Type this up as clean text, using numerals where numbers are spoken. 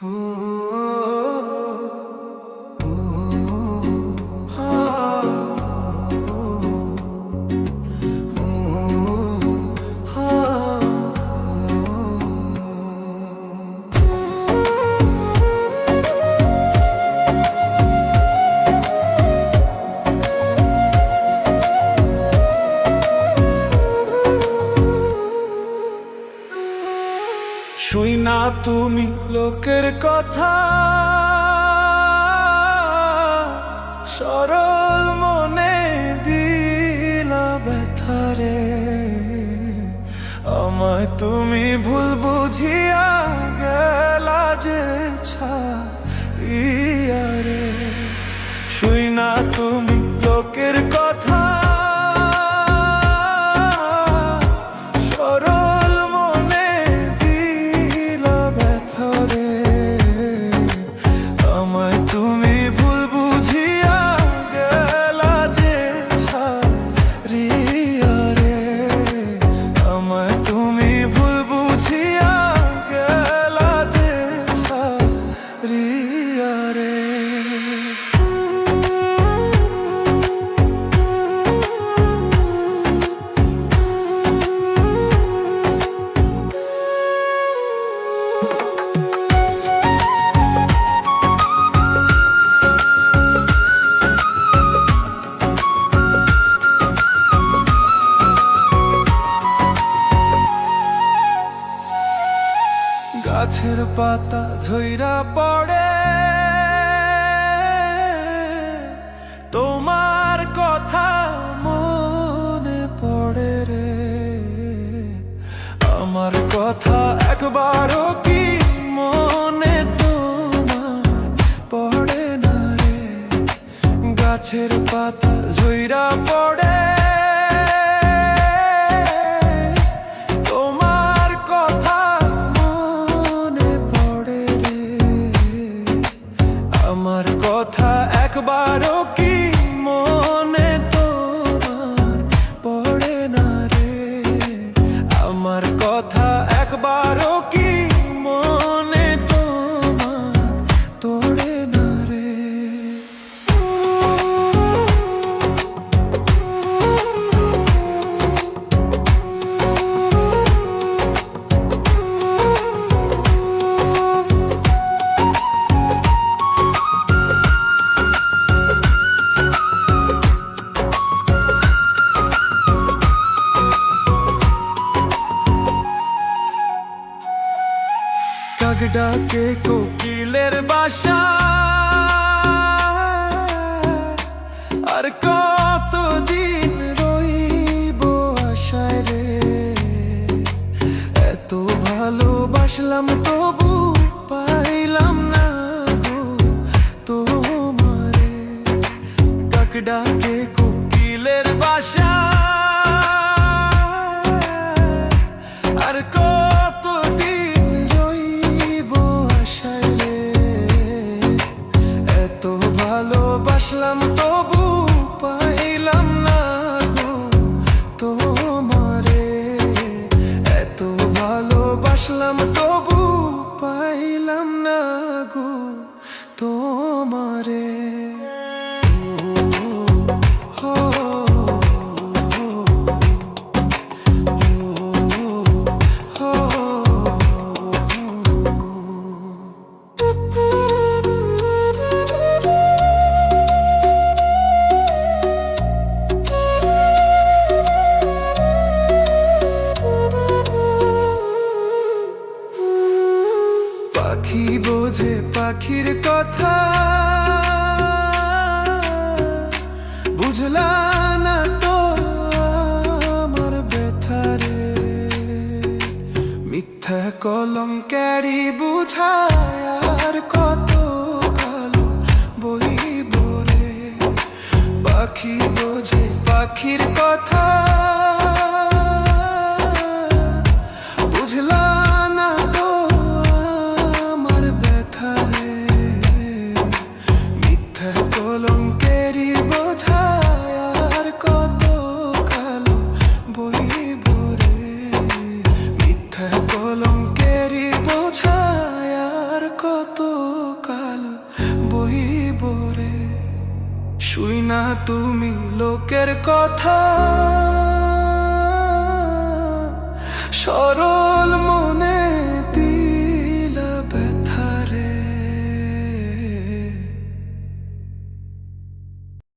শুই না তুমি লোকের কথা, সরল মনে দিলা ব্যথারে। আমায় তুমি ভুল বুঝিয়া গেলা যে ছাড়িয়া রে। শুই না তুমি লোকের কথা, গাছের পাতা ঝইরা পড়ে তোমার কথা মনে পড়ে রে। আমার কথা একবারও কি মনে তোমার পড়ে না রে। গাছের পাতা ঝইরা পড়ে একবারও কি মনে তোমার পড়ে না রে। আমার কথা একবারও কি মনে তোমার তোড়ে না রে। কাক ডাকে কোকিলের বাসা, আর কতদিন রইব আশায় রে। এত ভালোবাসলাম তবু পাইলাম না গো তোমারে। কাক ডাকে কোকিলের বাসা, আর কতদিন ভালোবাসলাম তবু পাইলাম না গো তোমারে। এত ভালোবাসলাম তবু পাইলাম না গো তোমারে। পাখি বোঝে পাখির কথা, বুঝলা না তো আমার ব্যথারে। মিথ্যা কলঙ্কারি বুঝায় আর কত কালো বইব রে। পাখি বোঝে পাখির কথা, বুঝলা না তো আমার ব্যথারে। মিথ্যা কলঙ্কারি বোঝায় আর কত কালো বইব রে। মিথ্যা কলঙ্কারি বোঝায় আর কত শুই না তুমি লোকের কথা সরো